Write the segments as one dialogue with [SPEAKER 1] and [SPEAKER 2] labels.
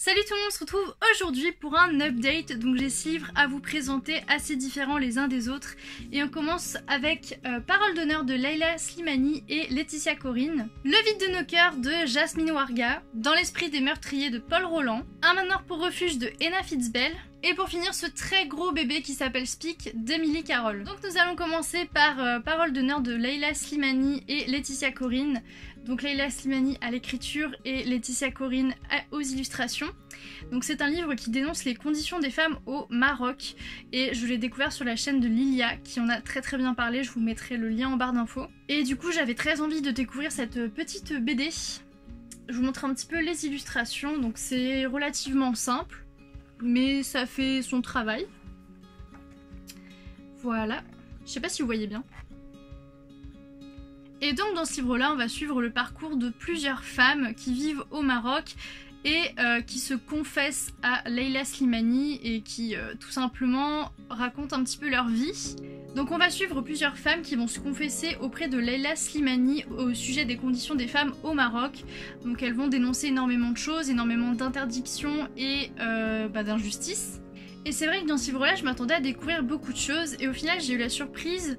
[SPEAKER 1] Salut tout le monde, on se retrouve aujourd'hui pour un update. Donc j'ai 6 livres à vous présenter assez différents les uns des autres. Et on commence avec Parole d'honneur de Leila Slimani et Laetitia Corrine, Le vide de nos cœurs de Jasmine Warga, Dans l'esprit des meurtriers de Paul Roland, Un manoir pour refuge de Ena Fitzbell, et pour finir ce très gros bébé qui s'appelle Speak d'Emily Carroll. Donc nous allons commencer par Parole d'honneur de Leila Slimani et Laetitia Corrine. Donc Leila Slimani à l'écriture et Laetitia Corrine aux illustrations. Donc c'est un livre qui dénonce les conditions des femmes au Maroc et je l'ai découvert sur la chaîne de Lilia qui en a très bien parlé, je vous mettrai le lien en barre d'infos. Et du coup j'avais très envie de découvrir cette petite BD. Je vous montre un petit peu les illustrations, donc c'est relativement simple mais ça fait son travail. Voilà, je sais pas si vous voyez bien. Et donc dans ce livre-là, on va suivre le parcours de plusieurs femmes qui vivent au Maroc et qui se confessent à Leila Slimani et qui tout simplement racontent un petit peu leur vie. Donc on va suivre plusieurs femmes qui vont se confesser auprès de Leila Slimani au sujet des conditions des femmes au Maroc. Donc elles vont dénoncer énormément de choses, énormément d'interdictions et d'injustices. Et c'est vrai que dans ce livre-là, je m'attendais à découvrir beaucoup de choses et au final j'ai eu la surprise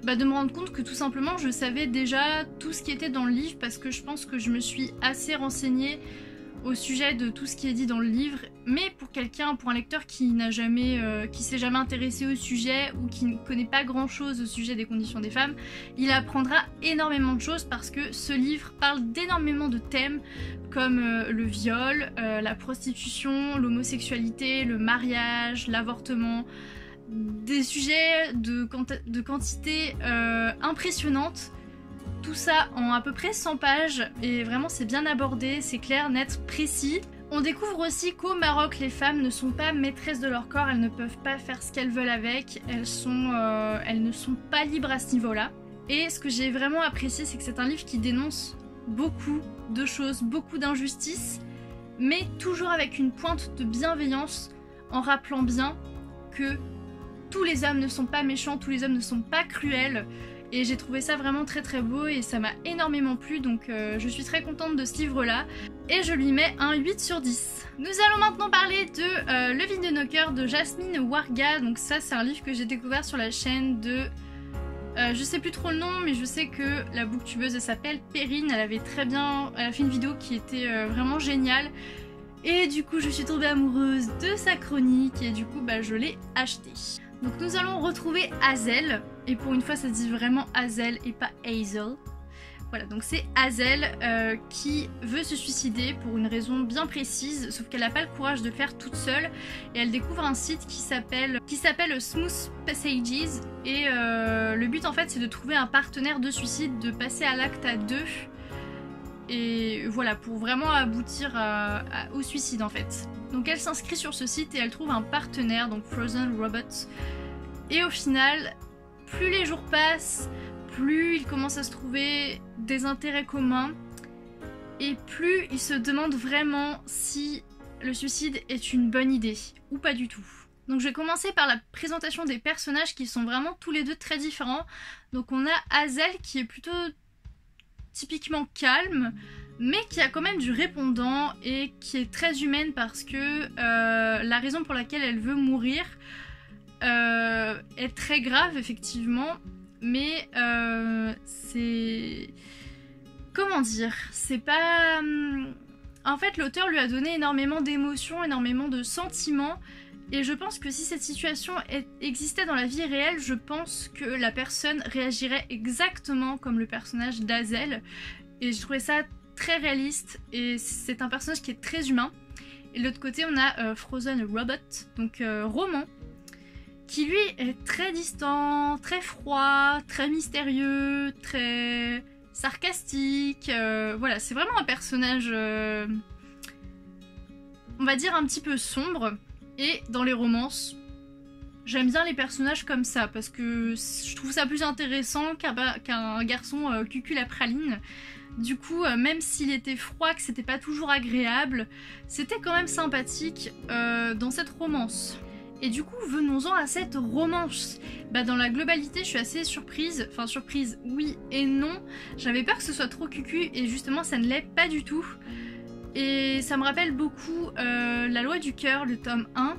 [SPEAKER 1] de me rendre compte que tout simplement je savais déjà tout ce qui était dans le livre parce que je pense que je me suis assez renseignée au sujet de tout ce qui est dit dans le livre, mais pour un lecteur qui n'a jamais, qui s'est jamais intéressé au sujet ou qui ne connaît pas grand chose au sujet des conditions des femmes, il apprendra énormément de choses parce que ce livre parle d'énormément de thèmes comme le viol, la prostitution, l'homosexualité, le mariage, l'avortement, des sujets de quantité impressionnante. Tout ça en à peu près 100 pages et vraiment c'est bien abordé, c'est clair, net, précis. On découvre aussi qu'au Maroc les femmes ne sont pas maîtresses de leur corps, elles ne peuvent pas faire ce qu'elles veulent avec, elles ne sont pas libres à ce niveau-là. Et ce que j'ai vraiment apprécié, c'est que c'est un livre qui dénonce beaucoup de choses, beaucoup d'injustices, mais toujours avec une pointe de bienveillance en rappelant bien que tous les hommes ne sont pas méchants, tous les hommes ne sont pas cruels. Et j'ai trouvé ça vraiment très beau et ça m'a énormément plu, donc je suis très contente de ce livre-là. Et je lui mets un 8 sur 10. Nous allons maintenant parler de Le vide de nos cœurs de Jasmine Warga. Donc ça c'est un livre que j'ai découvert sur la chaîne de... je sais plus trop le nom, mais je sais que la booktubeuse elle s'appelle Perrine. Elle a fait une vidéo qui était vraiment géniale. Et du coup je suis tombée amoureuse de sa chronique et du coup je l'ai acheté. Donc nous allons retrouver Hazel, et pour une fois ça se dit vraiment Hazel et pas Hazel. Voilà, donc c'est Hazel qui veut se suicider pour une raison bien précise, sauf qu'elle n'a pas le courage de le faire toute seule, et elle découvre un site qui s'appelle Smooth Passages, et le but en fait c'est de trouver un partenaire de suicide, de passer à l'acte à deux, et voilà, pour vraiment aboutir au suicide en fait. Donc elle s'inscrit sur ce site et elle trouve un partenaire, donc Frozen Robots. Et au final, plus les jours passent, plus ils commencent à se trouver des intérêts communs et plus ils se demandent vraiment si le suicide est une bonne idée ou pas du tout. Donc je vais commencer par la présentation des personnages qui sont vraiment tous les deux très différents. Donc on a Hazel qui est plutôt typiquement calme, mais qui a quand même du répondant et qui est très humaine parce que la raison pour laquelle elle veut mourir est très grave effectivement, mais c'est... comment dire, c'est pas... En fait l'auteur lui a donné énormément d'émotions, énormément de sentiments, et je pense que si cette situation existait dans la vie réelle, je pense que la personne réagirait exactement comme le personnage d'Hazel, et je trouvais ça très réaliste, et c'est un personnage qui est très humain. Et de l'autre côté on a Frozen Robot, donc Roman, qui lui est très distant, très froid, très mystérieux, très sarcastique, voilà, c'est vraiment un personnage on va dire un petit peu sombre. Et dans les romances, j'aime bien les personnages comme ça parce que je trouve ça plus intéressant qu'un garçon cucul à praline. Du coup, même s'il était froid, que c'était pas toujours agréable, c'était quand même sympathique dans cette romance. Et du coup, venons-en à cette romance. Dans la globalité, je suis assez surprise. Enfin, surprise, oui et non. J'avais peur que ce soit trop cucu et justement, ça ne l'est pas du tout. Et ça me rappelle beaucoup La loi du cœur, le tome 1.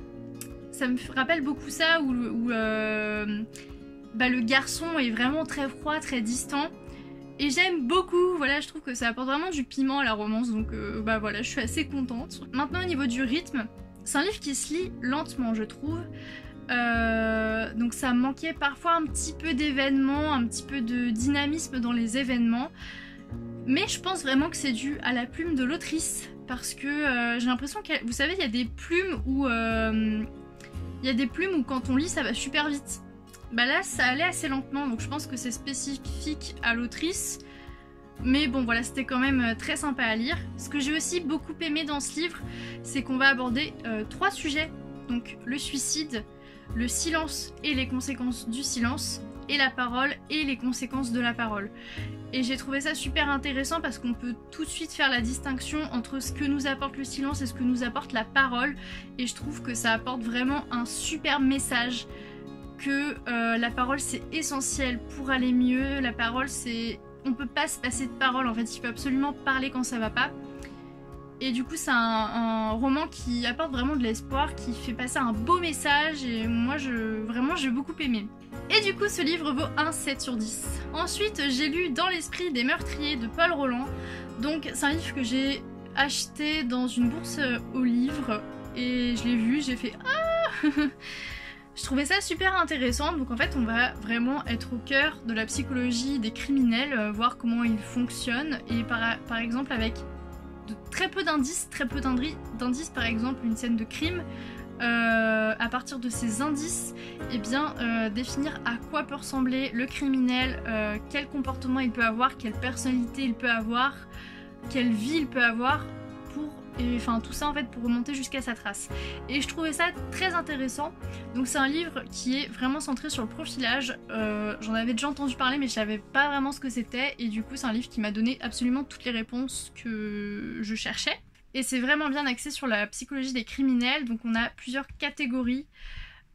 [SPEAKER 1] Ça me rappelle beaucoup ça où le garçon est vraiment très froid, très distant. Et j'aime beaucoup, voilà, je trouve que ça apporte vraiment du piment à la romance, donc voilà, je suis assez contente. Maintenant, au niveau du rythme, c'est un livre qui se lit lentement, je trouve. Donc ça manquait parfois un petit peu d'événements, un petit peu de dynamisme dans les événements. Mais je pense vraiment que c'est dû à la plume de l'autrice, parce que j'ai l'impression que, vous savez, il y a des plumes où quand on lit ça va super vite. Bah là ça allait assez lentement, donc je pense que c'est spécifique à l'autrice. Mais bon voilà, c'était quand même très sympa à lire. Ce que j'ai aussi beaucoup aimé dans ce livre, c'est qu'on va aborder 3 sujets. Donc le suicide, le silence et les conséquences du silence, et la parole et les conséquences de la parole. Et j'ai trouvé ça super intéressant parce qu'on peut tout de suite faire la distinction entre ce que nous apporte le silence et ce que nous apporte la parole. Et je trouve que ça apporte vraiment un super message. Que la parole c'est essentiel pour aller mieux, la parole c'est... On peut pas se passer de parole en fait, il faut absolument parler quand ça va pas. Et du coup c'est un roman qui apporte vraiment de l'espoir, qui fait passer un beau message et moi vraiment j'ai beaucoup aimé. Et du coup ce livre vaut un 7 sur 10. Ensuite j'ai lu Dans l'esprit des meurtriers de Paul Roland. Donc c'est un livre que j'ai acheté dans une bourse aux livres et je l'ai vu, j'ai fait ah. Je trouvais ça super intéressant, donc en fait on va vraiment être au cœur de la psychologie des criminels, voir comment ils fonctionnent, et par exemple avec très peu d'indices, par exemple une scène de crime, à partir de ces indices, eh bien définir à quoi peut ressembler le criminel, quel comportement il peut avoir, quelle personnalité il peut avoir, quelle vie il peut avoir, et enfin tout ça en fait pour remonter jusqu'à sa trace. Et je trouvais ça très intéressant. Donc c'est un livre qui est vraiment centré sur le profilage. J'en avais déjà entendu parler mais je savais pas vraiment ce que c'était, et du coup c'est un livre qui m'a donné absolument toutes les réponses que je cherchais. Et c'est vraiment bien axé sur la psychologie des criminels. Donc on a plusieurs catégories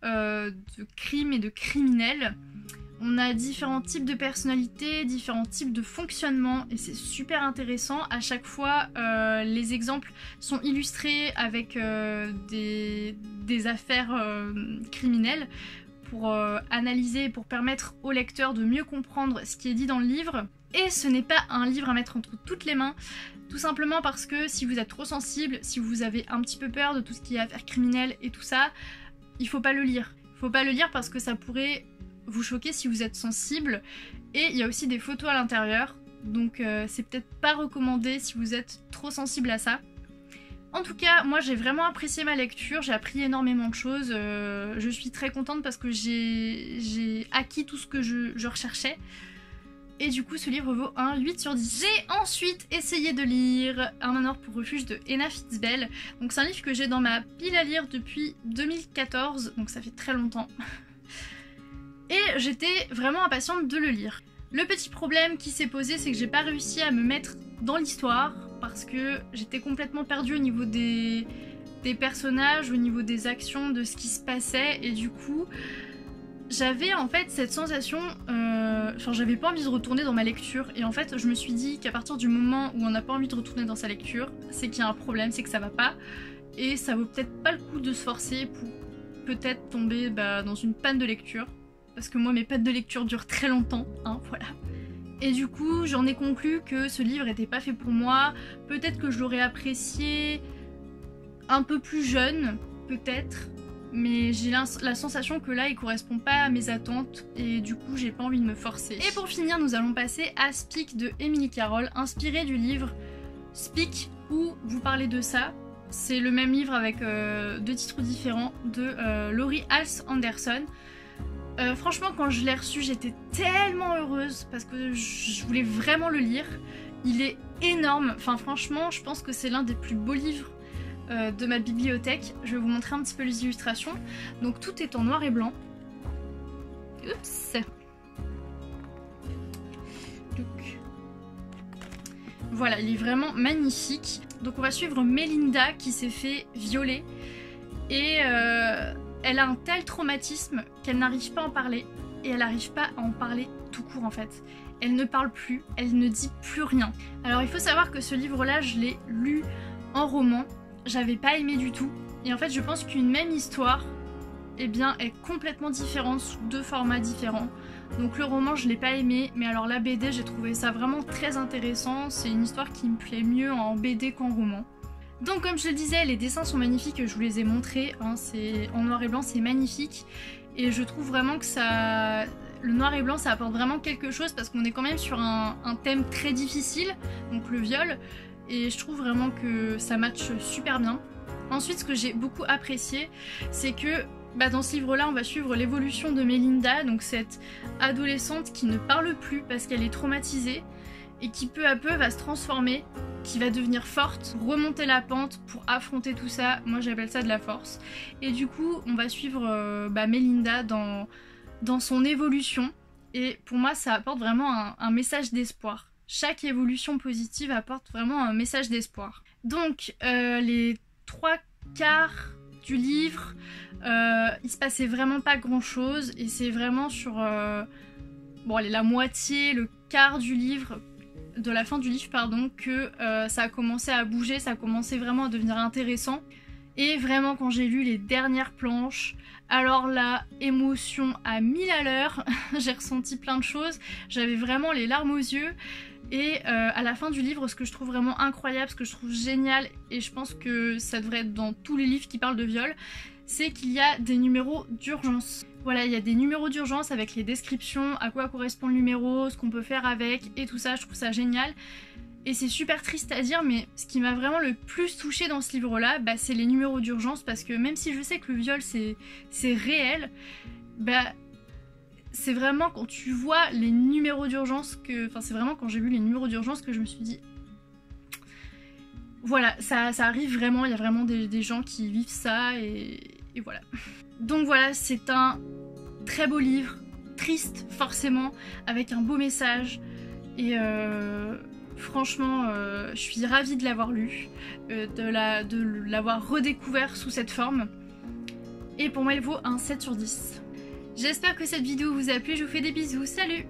[SPEAKER 1] de crimes et de criminels. On a différents types de personnalités, différents types de fonctionnement, et c'est super intéressant. À chaque fois, les exemples sont illustrés avec des affaires criminelles pour analyser, pour permettre au lecteur de mieux comprendre ce qui est dit dans le livre. Et ce n'est pas un livre à mettre entre toutes les mains, tout simplement parce que si vous êtes trop sensible, si vous avez un petit peu peur de tout ce qui est affaires criminelles et tout ça, il faut pas le lire. Il faut pas le lire parce que ça pourrait vous choquer si vous êtes sensible, et il y a aussi des photos à l'intérieur, donc c'est peut-être pas recommandé si vous êtes trop sensible à ça. En tout cas, moi j'ai vraiment apprécié ma lecture, j'ai appris énormément de choses, je suis très contente parce que j'ai acquis tout ce que je recherchais, et du coup ce livre vaut un 8 sur 10. J'ai ensuite essayé de lire Un manoir pour refuge de Henna Fitzbell, donc c'est un livre que j'ai dans ma pile à lire depuis 2014, donc ça fait très longtemps. Et j'étais vraiment impatiente de le lire. Le petit problème qui s'est posé, c'est que j'ai pas réussi à me mettre dans l'histoire parce que j'étais complètement perdue au niveau des personnages, au niveau des actions, de ce qui se passait, et du coup j'avais en fait cette sensation, enfin j'avais pas envie de retourner dans ma lecture, et en fait je me suis dit qu'à partir du moment où on n'a pas envie de retourner dans sa lecture, c'est qu'il y a un problème, c'est que ça va pas, et ça vaut peut-être pas le coup de se forcer pour peut-être tomber dans une panne de lecture. Parce que moi mes pannes de lecture durent très longtemps, hein, voilà. Et du coup j'en ai conclu que ce livre était pas fait pour moi, peut-être que je l'aurais apprécié un peu plus jeune, peut-être, mais j'ai la sensation que là il correspond pas à mes attentes, et du coup j'ai pas envie de me forcer. Et pour finir nous allons passer à Speak de Emily Carroll, inspiré du livre Speak où vous parlez de ça. C'est le même livre avec 2 titres différents de Laurie Halse Anderson. Franchement quand je l'ai reçu j'étais tellement heureuse parce que je voulais vraiment le lire. Il est énorme, enfin franchement je pense que c'est l'un des plus beaux livres de ma bibliothèque. Je vais vous montrer un petit peu les illustrations. Donc tout est en noir et blanc. Oups. Donc, voilà, il est vraiment magnifique. Donc on va suivre Melinda qui s'est fait violer et elle a un tel traumatisme qu'elle n'arrive pas à en parler, et elle n'arrive pas à en parler tout court en fait. Elle ne parle plus, elle ne dit plus rien. Alors il faut savoir que ce livre-là, je l'ai lu en roman, j'avais pas aimé du tout. Et en fait, je pense qu'une même histoire, eh bien, est complètement différente sous 2 formats différents. Donc le roman, je l'ai pas aimé, mais alors la BD, j'ai trouvé ça vraiment très intéressant. C'est une histoire qui me plaît mieux en BD qu'en roman. Donc comme je le disais, les dessins sont magnifiques, je vous les ai montrés, hein, c'est en noir et blanc, c'est magnifique. Et je trouve vraiment que ça... Le noir et blanc, ça apporte vraiment quelque chose parce qu'on est quand même sur un thème très difficile, donc le viol. Et je trouve vraiment que ça matche super bien. Ensuite, ce que j'ai beaucoup apprécié, c'est que dans ce livre-là, on va suivre l'évolution de Melinda, donc cette adolescente qui ne parle plus parce qu'elle est traumatisée et qui peu à peu va se transformer, qui va devenir forte, remonter la pente pour affronter tout ça. Moi, j'appelle ça de la force. Et du coup, on va suivre Melinda dans son évolution. Et pour moi, ça apporte vraiment un message d'espoir. Chaque évolution positive apporte vraiment un message d'espoir. Donc, les 3/4 du livre, il se passait vraiment pas grand chose. Et c'est vraiment sur la moitié, le quart du livre, de la fin du livre, pardon, que ça a commencé à bouger, ça a commencé vraiment à devenir intéressant. Et vraiment, quand j'ai lu les dernières planches, alors là, émotion à 1000 à l'heure, j'ai ressenti plein de choses, j'avais vraiment les larmes aux yeux. Et à la fin du livre, ce que je trouve vraiment incroyable, ce que je trouve génial, et je pense que ça devrait être dans tous les livres qui parlent de viol, c'est qu'il y a des numéros d'urgence. Voilà, il y a des numéros d'urgence avec les descriptions, à quoi correspond le numéro, ce qu'on peut faire avec, et tout ça, je trouve ça génial. Et c'est super triste à dire, mais ce qui m'a vraiment le plus touchée dans ce livre-là, c'est les numéros d'urgence, parce que même si je sais que le viol c'est réel, c'est vraiment quand tu vois les numéros d'urgence que... Enfin, c'est vraiment quand j'ai vu les numéros d'urgence que je me suis dit... Voilà, ça arrive vraiment, il y a vraiment des gens qui vivent ça, et voilà. Donc voilà, c'est un très beau livre, triste forcément, avec un beau message, et franchement, je suis ravie de l'avoir lu, de l'avoir redécouvert sous cette forme, et pour moi il vaut un 7/10. J'espère que cette vidéo vous a plu, je vous fais des bisous, salut!